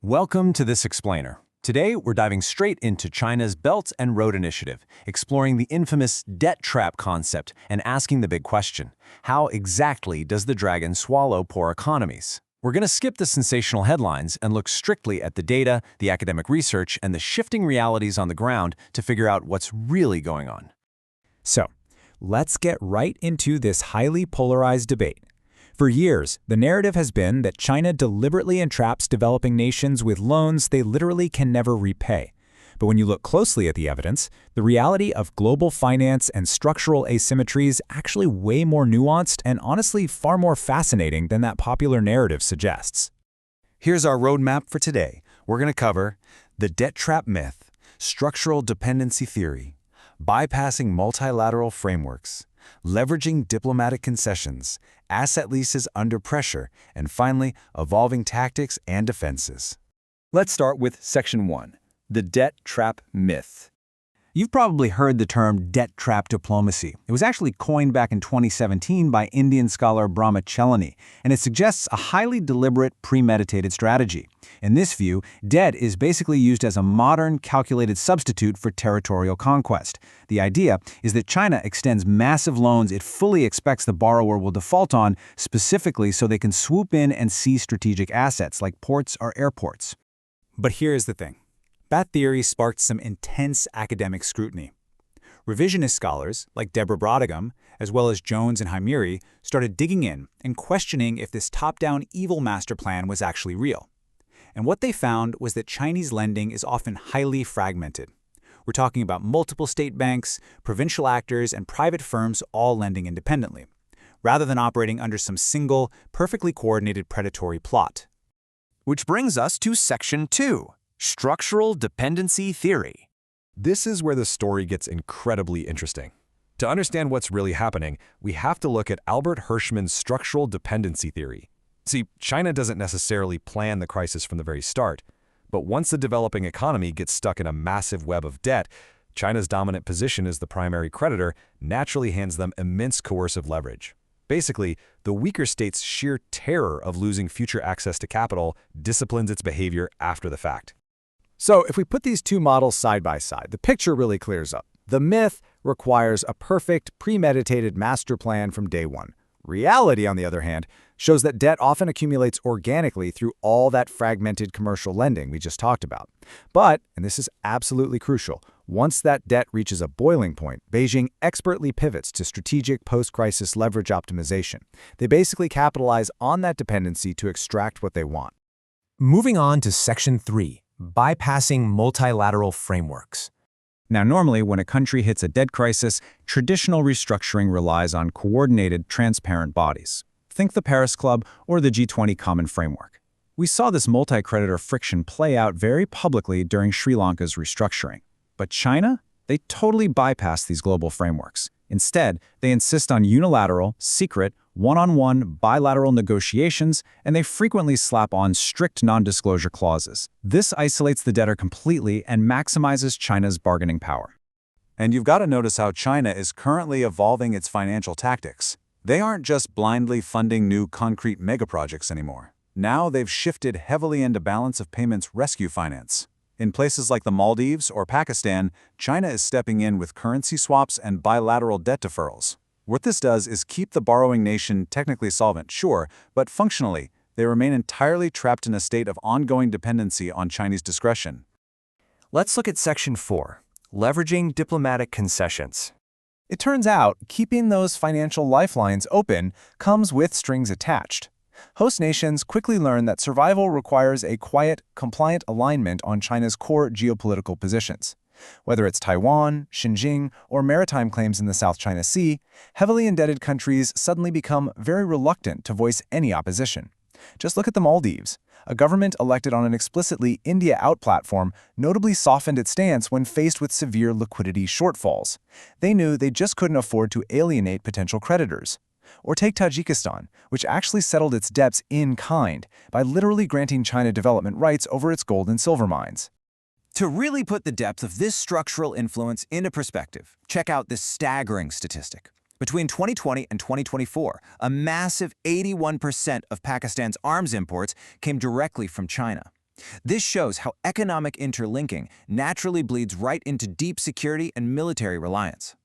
Welcome to This Explainer. Today, we're diving straight into China's Belt and Road Initiative, exploring the infamous debt trap concept and asking the big question: how exactly does the dragon swallow poor economies? We're going to skip the sensational headlines and look strictly at the data, the academic research, and the shifting realities on the ground to figure out what's really going on. So, let's get right into this highly polarized debate. For years, the narrative has been that China deliberately entraps developing nations with loans they literally can never repay. But when you look closely at the evidence, the reality of global finance and structural asymmetry is actually way more nuanced and honestly far more fascinating than that popular narrative suggests. Here's our roadmap for today. We're going to cover the debt trap myth, structural dependency theory, bypassing multilateral frameworks, leveraging diplomatic concessions, asset leases under pressure, and finally, evolving tactics and defenses. Let's start with Section 1, the debt trap myth. You've probably heard the term debt trap diplomacy. It was actually coined back in 2017 by Indian scholar Brahmachelani, and it suggests a highly deliberate, premeditated strategy. In this view, debt is basically used as a modern, calculated substitute for territorial conquest. The idea is that China extends massive loans it fully expects the borrower will default on, specifically so they can swoop in and seize strategic assets like ports or airports. But here's the thing. That theory sparked some intense academic scrutiny. Revisionist scholars, like Deborah Brodegum, as well as Jones and Haimiri, started digging in and questioning if this top-down evil master plan was actually real. And what they found was that Chinese lending is often highly fragmented. We're talking about multiple state banks, provincial actors, and private firms all lending independently, rather than operating under some single, perfectly coordinated predatory plot. Which brings us to Section 2. Structural dependency theory. This is where the story gets incredibly interesting. To understand what's really happening, we have to look at Albert Hirschman's structural dependency theory. See, China doesn't necessarily plan the crisis from the very start, but once the developing economy gets stuck in a massive web of debt, China's dominant position as the primary creditor naturally hands them immense coercive leverage. Basically, the weaker state's sheer terror of losing future access to capital disciplines its behavior after the fact. So if we put these two models side by side, the picture really clears up. The myth requires a perfect, premeditated master plan from day one. Reality, on the other hand, shows that debt often accumulates organically through all that fragmented commercial lending we just talked about. But, and this is absolutely crucial, once that debt reaches a boiling point, Beijing expertly pivots to strategic post-crisis leverage optimization. They basically capitalize on that dependency to extract what they want. Moving on to Section 3. Bypassing multilateral frameworks. Now, normally, when a country hits a debt crisis, traditional restructuring relies on coordinated, transparent bodies. Think the Paris Club or the G20 Common Framework. We saw this multi-creditor friction play out very publicly during Sri Lanka's restructuring. But China? They totally bypass these global frameworks. Instead, they insist on unilateral, secret, one-on-one bilateral negotiations, and they frequently slap on strict non-disclosure clauses. This isolates the debtor completely and maximizes China's bargaining power. And you've got to notice how China is currently evolving its financial tactics. They aren't just blindly funding new concrete megaprojects anymore. Now they've shifted heavily into balance of payments rescue finance. In places like the Maldives or Pakistan, China is stepping in with currency swaps and bilateral debt deferrals. What this does is keep the borrowing nation technically solvent, sure, but functionally, they remain entirely trapped in a state of ongoing dependency on Chinese discretion. Let's look at Section 4. Leveraging diplomatic concessions. It turns out, keeping those financial lifelines open comes with strings attached. Host nations quickly learn that survival requires a quiet, compliant alignment on China's core geopolitical positions. Whether it's Taiwan, Xinjiang, or maritime claims in the South China Sea, heavily indebted countries suddenly become very reluctant to voice any opposition. Just look at the Maldives. A government elected on an explicitly India-out platform notably softened its stance when faced with severe liquidity shortfalls. They knew they just couldn't afford to alienate potential creditors. Or take Tajikistan, which actually settled its debts in kind by literally granting China development rights over its gold and silver mines. To really put the depth of this structural influence into perspective, check out this staggering statistic. Between 2020 and 2024, a massive 81% of Pakistan's arms imports came directly from China. This shows how economic interlinking naturally bleeds right into deep security and military reliance.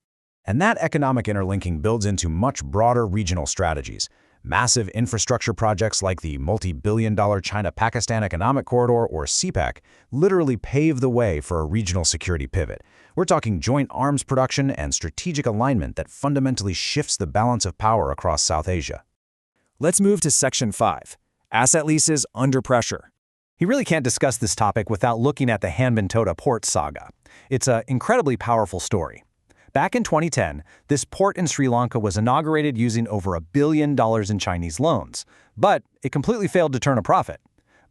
And that economic interlinking builds into much broader regional strategies. Massive infrastructure projects like the multi-billion-dollar China-Pakistan Economic Corridor, or CPEC, literally pave the way for a regional security pivot. We're talking joint arms production and strategic alignment that fundamentally shifts the balance of power across South Asia. Let's move to Section 5, Asset Leases Under Pressure. You really can't discuss this topic without looking at the Hambantota Port saga. It's an incredibly powerful story. Back in 2010, this port in Sri Lanka was inaugurated using over $1 billion in Chinese loans, but it completely failed to turn a profit.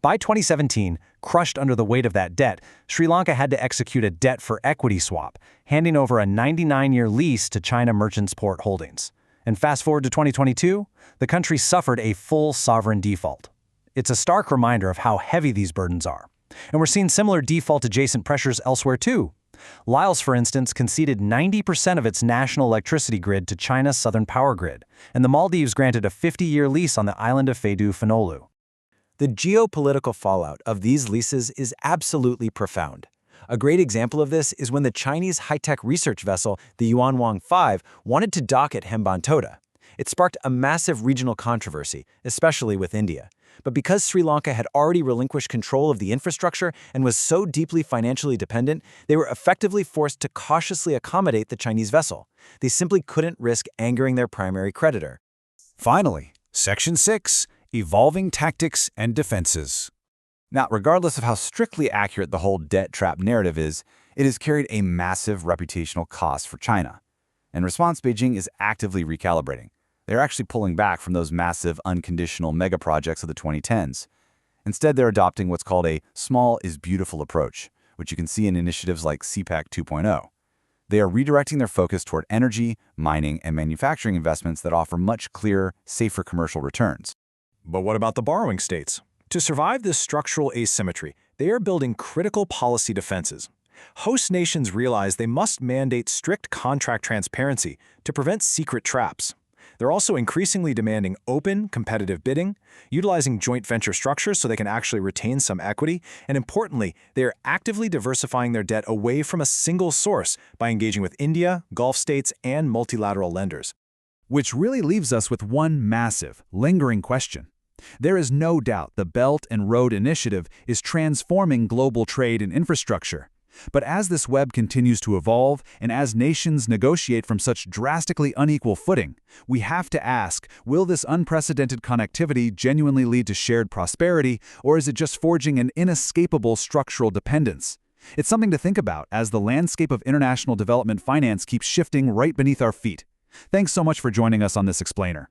By 2017, crushed under the weight of that debt, Sri Lanka had to execute a debt for equity swap, handing over a 99-year lease to China Merchants Port Holdings. And fast forward to 2022, the country suffered a full sovereign default. It's a stark reminder of how heavy these burdens are. And we're seeing similar default-adjacent pressures elsewhere too. Laos, for instance, conceded 90% of its national electricity grid to China's Southern Power Grid, and the Maldives granted a 50-year lease on the island of Fedu Fanolu. The geopolitical fallout of these leases is absolutely profound. A great example of this is when the Chinese high-tech research vessel, the Yuanwang 5, wanted to dock at Hambantota. It sparked a massive regional controversy, especially with India. But because Sri Lanka had already relinquished control of the infrastructure and was so deeply financially dependent, they were effectively forced to cautiously accommodate the Chinese vessel. They simply couldn't risk angering their primary creditor. Finally, Section 6, Evolving Tactics and Defenses. Now, regardless of how strictly accurate the whole debt trap narrative is, it has carried a massive reputational cost for China. In response, Beijing is actively recalibrating. They're actually pulling back from those massive, unconditional mega projects of the 2010s. Instead, they're adopting what's called a small is beautiful approach, which you can see in initiatives like CPEC 2.0. They are redirecting their focus toward energy, mining, and manufacturing investments that offer much clearer, safer commercial returns. But what about the borrowing states? To survive this structural asymmetry, they are building critical policy defenses. Host nations realize they must mandate strict contract transparency to prevent secret traps. They're also increasingly demanding open, competitive bidding, utilizing joint venture structures so they can actually retain some equity, and importantly, they are actively diversifying their debt away from a single source by engaging with India, Gulf states, and multilateral lenders. Which really leaves us with one massive, lingering question. There is no doubt the Belt and Road Initiative is transforming global trade and infrastructure. But as this web continues to evolve, and as nations negotiate from such drastically unequal footing, we have to ask, will this unprecedented connectivity genuinely lead to shared prosperity, or is it just forging an inescapable structural dependence? It's something to think about as the landscape of international development finance keeps shifting right beneath our feet. Thanks so much for joining us on this explainer.